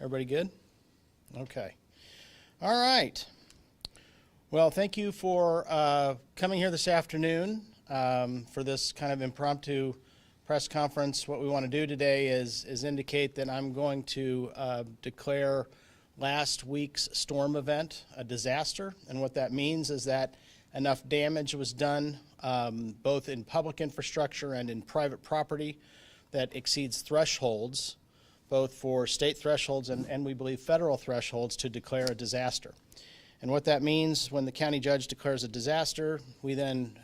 Everybody good? Okay. All right. Well, thank you for coming here this afternoon for this kind of impromptu press conference. What we want to do today is indicate that I'm going to declare last week's storm event a disaster. And what that means is that enough damage was done both in public infrastructure and in private property that exceeds thresholds, both for state thresholds and we believe federal thresholds, to declare a disaster. And what that means, when the county judge declares a disaster, we then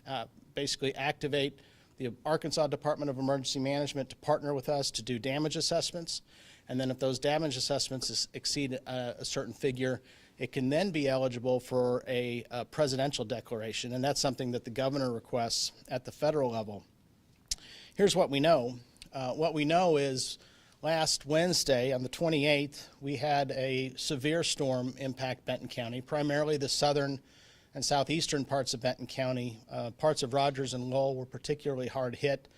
basically activate the Arkansas Department of Emergency Management to partner with us to do damage assessments. And then if those damage assessments exceed a certain figure, it can then be eligible for a presidential declaration. And that's something that the governor requests at the federal level. Here's what we know. What we know is last Wednesday, on the 28th, we had a severe storm impact Benton County, primarily the southern and southeastern parts of Benton County. Parts of Rogers and Lowell were particularly hard hit,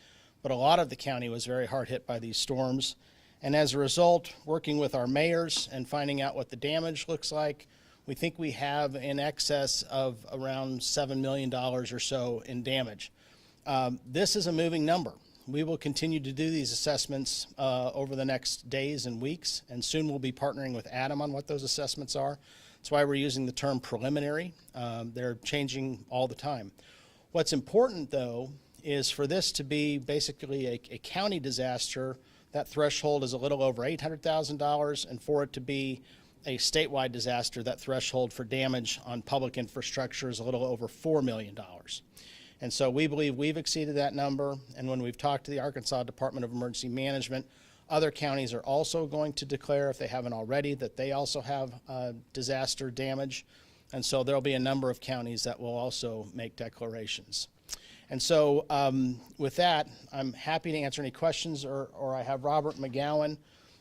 but a lot of the county was very hard hit by these storms. And as a result, working with our mayors and finding out what the damage looks like, we think we have in excess of around $7 million or so in damage. This is a moving number. We will continue to do these assessments over the next days and weeks, and soon we'll be partnering with ADEM on what those assessments are. That's why we're using the term preliminary. They're changing all the time. What's important, though, is for this to be basically a county disaster. That threshold is a little over $800,000, and for it to be a statewide disaster, that threshold for damage on public infrastructure is a little over $4 million. And so we believe we've exceeded that number, and when we've talked to the Arkansas Department of Emergency Management, other counties are also going to declare, if they haven't already, that they also have disaster damage. And so there'll be a number of counties that will also make declarations. And so with that, I'm happy to answer any questions, or I have Robert McGowan,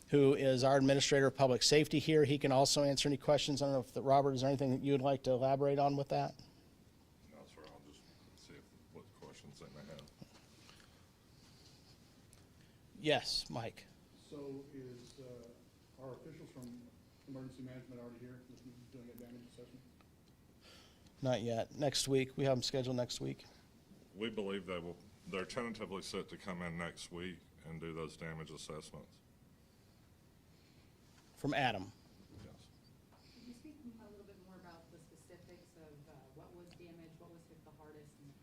who is our Administrator of Public Safety here. He can also answer any questions. I don't know if, Robert, is there anything that you would like to elaborate on with that? No, sir. I'll just see what questions they may have. Yes, Mike. So is our officials from emergency management already here doing a damage assessment? Not yet. Next week. We have them scheduled next week. We believe they're tentatively set to come in next week and do those damage assessments. From ADEM. Yes. Could you speak a little bit more about the specifics of what was damaged, what was hit the hardest in the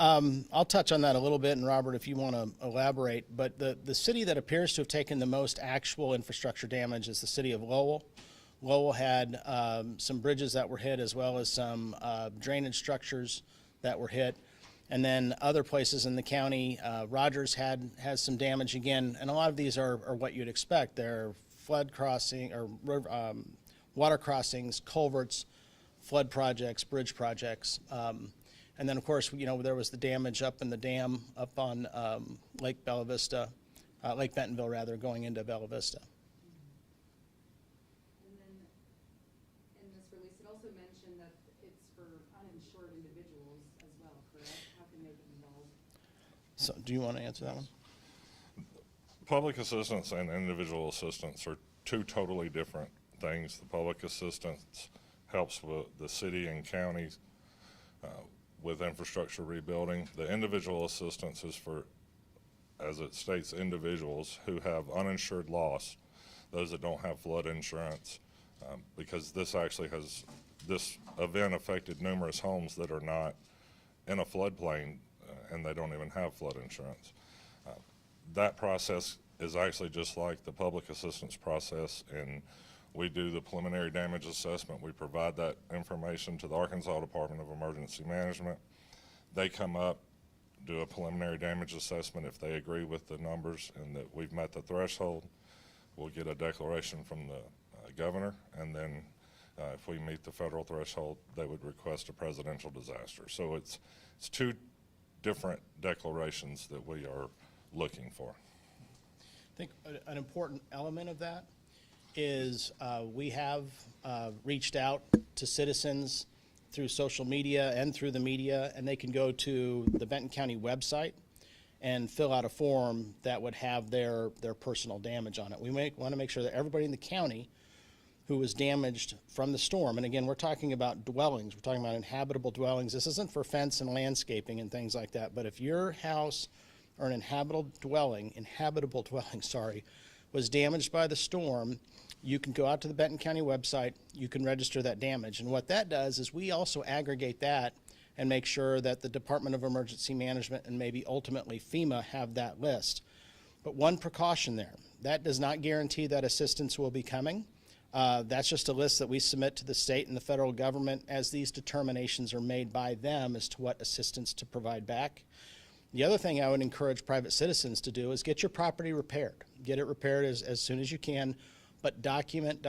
county? I'll touch on that a little bit, and Robert, if you want to elaborate, but the city that appears to have taken the most actual infrastructure damage is the city of Lowell. Lowell had some bridges that were hit, as well as some drainage structures that were hit. And then other places in the county, Rogers has some damage again, and a lot of these are what you'd expect. They're flood crossing or water crossings, culverts, flood projects, bridge projects. And then, of course, there was the damage up in the dam up on Lake Bella Vista, Lake Bentonville, rather, going into Bella Vista. And then in this release, it also mentioned that it's for uninsured individuals as well, correct? How can they get involved? So, do you want to answer that one? Public assistance and individual assistance are two totally different things. The public assistance helps with the city and counties with infrastructure rebuilding. The individual assistance is for, as it states, individuals who have uninsured loss, those that don't have flood insurance, because this event affected numerous homes that are not in a floodplain and they don't even have flood insurance. That process is actually just like the public assistance process, and we do the preliminary damage assessment. We provide that information to the Arkansas Department of Emergency Management. They come up, do a preliminary damage assessment. If they agree with the numbers and that we've met the threshold, we'll get a declaration from the governor, and then if we meet the federal threshold, they would request a presidential disaster. So it's two different declarations that we are looking for. I think an important element of that is we have reached out to citizens through social media and through the media, and they can go to the Benton County website and fill out a form that would have their personal damage on it. We want to make sure that everybody in the county who was damaged from the storm, and again, we're talking about dwellings, we're talking about inhabitable dwellings. This isn't for fence and landscaping and things like that, but if your house or an inhabitable dwelling, was damaged by the storm, you can go out to the Benton County website, you can register that damage. And what that does is we also aggregate that and make sure that the Department of Emergency Management and maybe ultimately FEMA have that list. But one precaution there, that does not guarantee that assistance will be coming. That's just a list that we submit to the state and the federal government as these determinations are made by them as to what assistance to provide back. The other thing I would encourage private citizens to do is get your property repaired. Get it repaired as soon as you can, but document.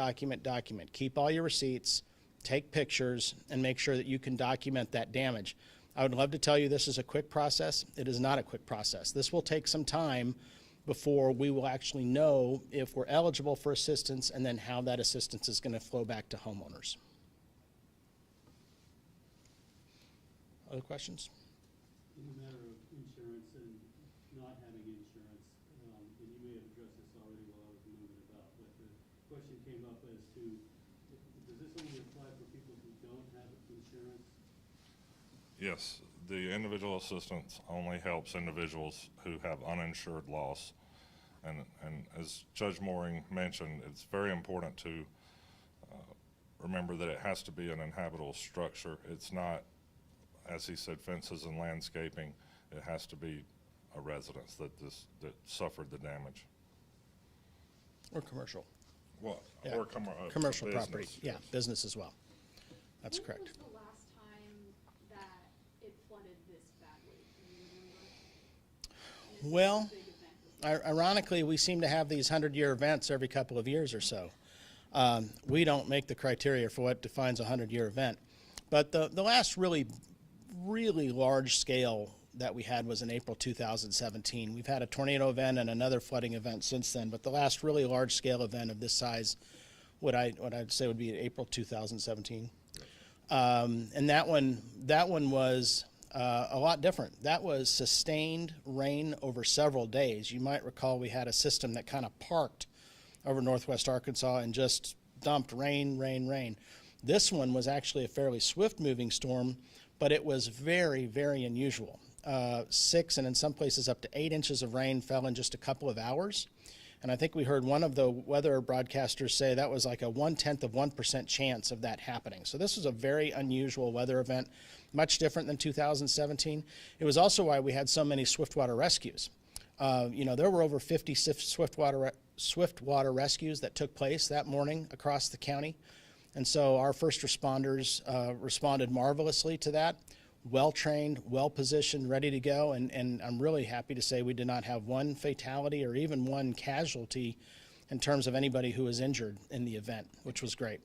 Keep all your receipts, take pictures, and make sure that you can document that damage. I would love to tell you this is a quick process. It is not a quick process. This will take some time before we will actually know if we're eligible for assistance and then how that assistance is going to flow back to homeowners. Other questions? In the matter of insurance and not having insurance, and you may have addressed this already while I was moving about, but the question came up as to, does this only apply for people who don't have insurance? Yes, the individual assistance only helps individuals who have uninsured loss. And as Judge Mooring mentioned, it's very important to remember that it has to be an inhabitable structure. It's not, as he said, fences and landscaping. It has to be a residence that suffered the damage. Or commercial. Well, Yeah. or Commercial business, property, yeah, yes. business as well. That's correct. When was the last time that it flooded this badly? Can you remember? And is Well, this a big event? Ironically, we seem to have these 100-year events every couple of years or so. We don't make the criteria for what defines a 100-year event. But the last really large scale that we had was in April 2017. We've had a tornado event and another flooding event since then, but the last really large scale event of this size, what I'd say would be in April 2017. And that one was a lot different. That was sustained rain over several days. You might recall we had a system that kind of parked over northwest Arkansas and just dumped rain. This one was actually a fairly swift moving storm, but it was very, very unusual. 6 and in some places up to 8 inches of rain fell in just a couple of hours. And I think we heard one of the weather broadcasters say that was like a 0.1% chance of that happening. So this was a very unusual weather event, much different than 2017. It was also why we had so many swiftwater rescues. There were over 50 swiftwater rescues that took place that morning across the county. And so our first responders responded marvelously to that. Well-trained, well-positioned, ready to go, and I'm really happy to say we did not have one fatality or even one casualty in terms of anybody who was injured in the event, which was great.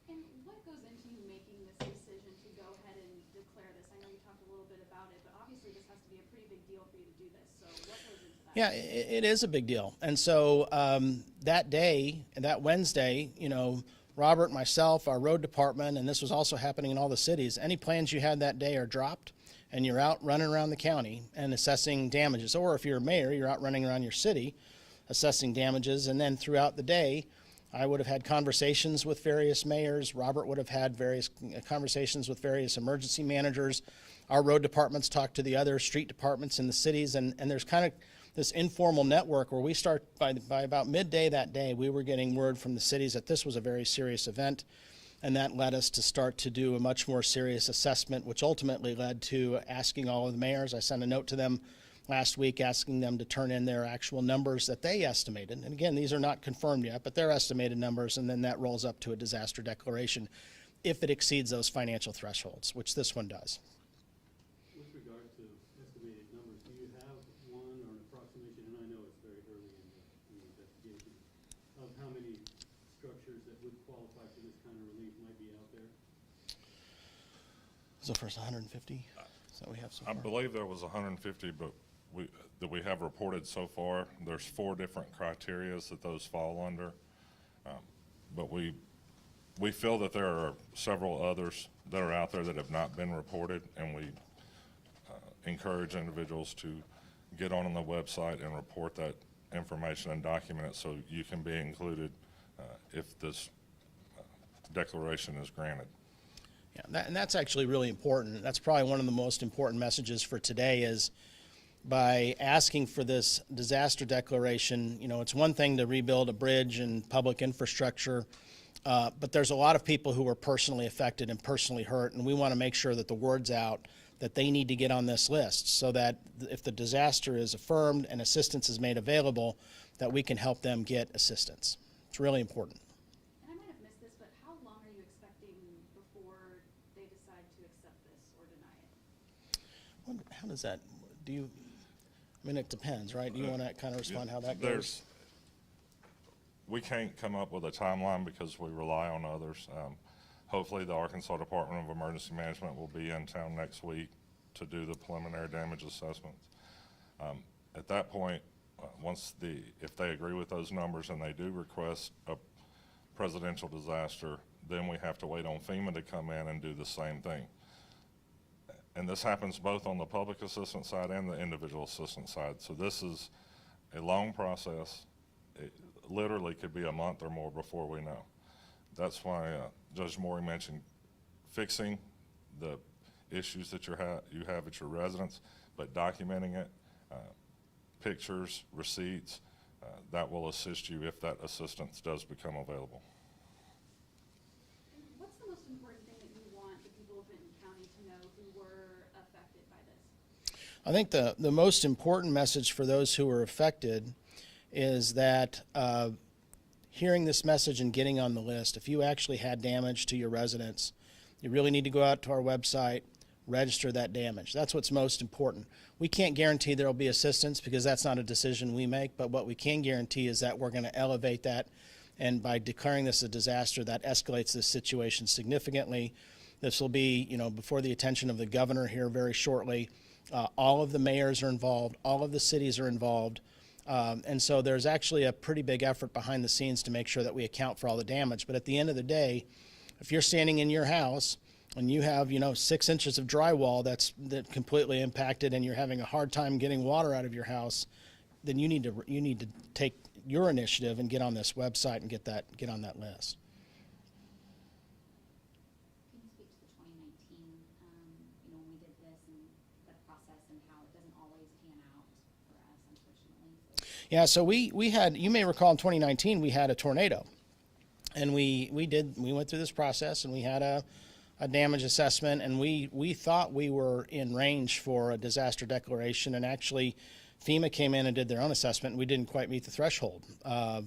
And what goes into you making this decision to go ahead and declare this? I know you talked a little bit about it, but obviously this has to be a pretty big deal for you to do this. So what goes into that? Yeah, it is a big deal. And so that day, that Wednesday, Robert, myself, our road department, and this was also happening in all the cities, any plans you had that day are dropped, and you're out running around the county and assessing damages. Or if you're a mayor, you're out running around your city assessing damages. And then throughout the day, I would have had conversations with various mayors. Robert would have had various conversations with various emergency managers. Our road departments talk to the other street departments in the cities, and there's kind of this informal network where we start by about midday that day, we were getting word from the cities that this was a very serious event, and that led us to start to do a much more serious assessment, which ultimately led to asking all of the mayors. I sent a note to them last week asking them to turn in their actual numbers that they estimated. And again, these are not confirmed yet, but they're estimated numbers, and then that rolls up to a disaster declaration if it exceeds those financial thresholds, which this one does. With regard to estimated numbers, do you have one or an approximation, and I know it's very early in the investigation, of how many structures that would qualify for this kind of relief might be out there? So first 150, so we have so I far. believe there was 150, but that we have reported so far. There's 4 different criterias that those fall under. But we feel that there are several others that are out there that have not been reported, and we encourage individuals to get on the website and report that information and document it so you can be included if this declaration is granted. Yeah, and that's actually really important. That's probably one of the most important messages for today is by asking for this disaster declaration. You know, it's one thing to rebuild a bridge and public infrastructure, but there's a lot of people who are personally affected and personally hurt, and we want to make sure that the word's out that they need to get on this list so that if the disaster is affirmed and assistance is made available, that we can help them get assistance. It's really important. And I might have missed this, but how long are you expecting before they decide to accept this or deny it? How does that, do you, I mean, it depends, right? Do you want to kind of respond how that goes? We can't come up with a timeline because we rely on others. Hopefully the Arkansas Department of Emergency Management will be in town next week to do the preliminary damage assessments. At that point, if they agree with those numbers and they do request a presidential disaster, then we have to wait on FEMA to come in and do the same thing. And this happens both on the public assistance side and the individual assistance side. So this is a long process. It literally could be a month or more before we know. That's why Judge Morey mentioned fixing the issues that you have at your residence, but documenting it, pictures, receipts, that will assist you if that assistance does become available. What's the most important thing that you want the people of Benton County to know who were affected by this? I think the most important message for those who are affected is that hearing this message and getting on the list, if you actually had damage to your residence, you really need to go out to our website, register that damage. That's what's most important. We can't guarantee there will be assistance because that's not a decision we make, but what we can guarantee is that we're going to elevate that, and by declaring this a disaster, that escalates this situation significantly. This will be, you know, before the attention of the governor here very shortly. All of the mayors are involved, all of the cities are involved. And so there's actually a pretty big effort behind the scenes to make sure that we account for all the damage. But at the end of the day, if you're standing in your house and you have, 6 inches of drywall that's completely impacted and you're having a hard time getting water out of your house, then you need to take your initiative and get on this website and get on that list. Can you speak to the 2019, when we did this and the process and how it doesn't always pan out for us, unfortunately? Yeah, so we had, you may recall in 2019, we had a tornado. And we went through this process and we had a damage assessment, and we thought we were in range for a disaster declaration, and actually FEMA came in and did their own assessment, and we didn't quite meet the threshold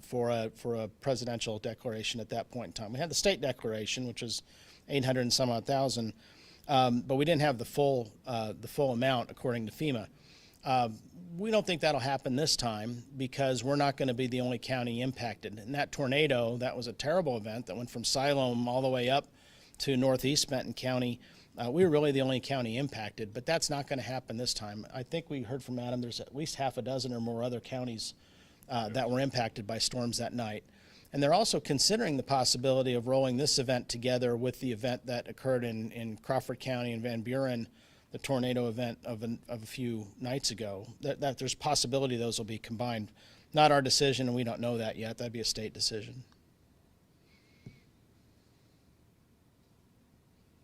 for a presidential declaration at that point in time. We had the state declaration, which was 800 and some odd thousand, but we didn't have the full amount according to FEMA. We don't think that'll happen this time because we're not going to be the only county impacted. And that tornado, that was a terrible event that went from Siloam all the way up to northeast Benton County. We were really the only county impacted, but that's not going to happen this time. I think we heard from Adam, there's at least half a dozen or more other counties that were impacted by storms that night. And they're also considering the possibility of rolling this event together with the event that occurred in Crawford County and Van Buren, the tornado event of a few nights ago. That there's possibility those will be combined. Not our decision, and we don't know that yet. That'd be a state decision.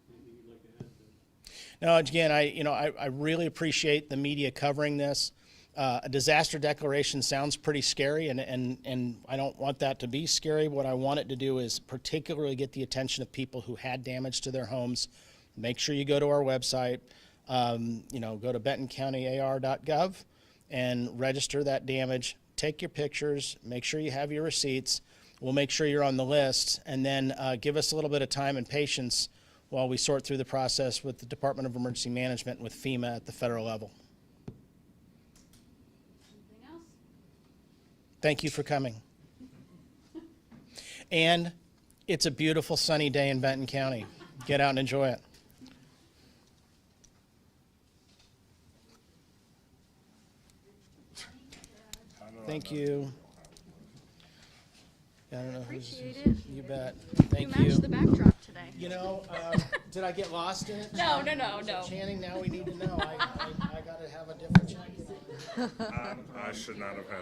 Anything you'd like to add to? No, again, I really appreciate the media covering this. A disaster declaration sounds pretty scary, and I don't want that to be scary. What I want it to do is particularly get the attention of people who had damage to their homes. Make sure you go to our website, go to bentoncountyar.gov and register that damage. Take your pictures, make sure you have your receipts. We'll make sure you're on the list, and then give us a little bit of time and patience while we sort through the process with the Department of Emergency Management and with FEMA at the federal level. Anything else? Thank you for coming. And it's a beautiful sunny day in Benton County. Get out and enjoy it. Thank you. I don't know who's, Appreciate it. you bet. You Thank matched you. the backdrop today. okay. You know, did I get lost in it? No, no, no, So no. Channing, now we need to know. I gotta have a different check. I should not have had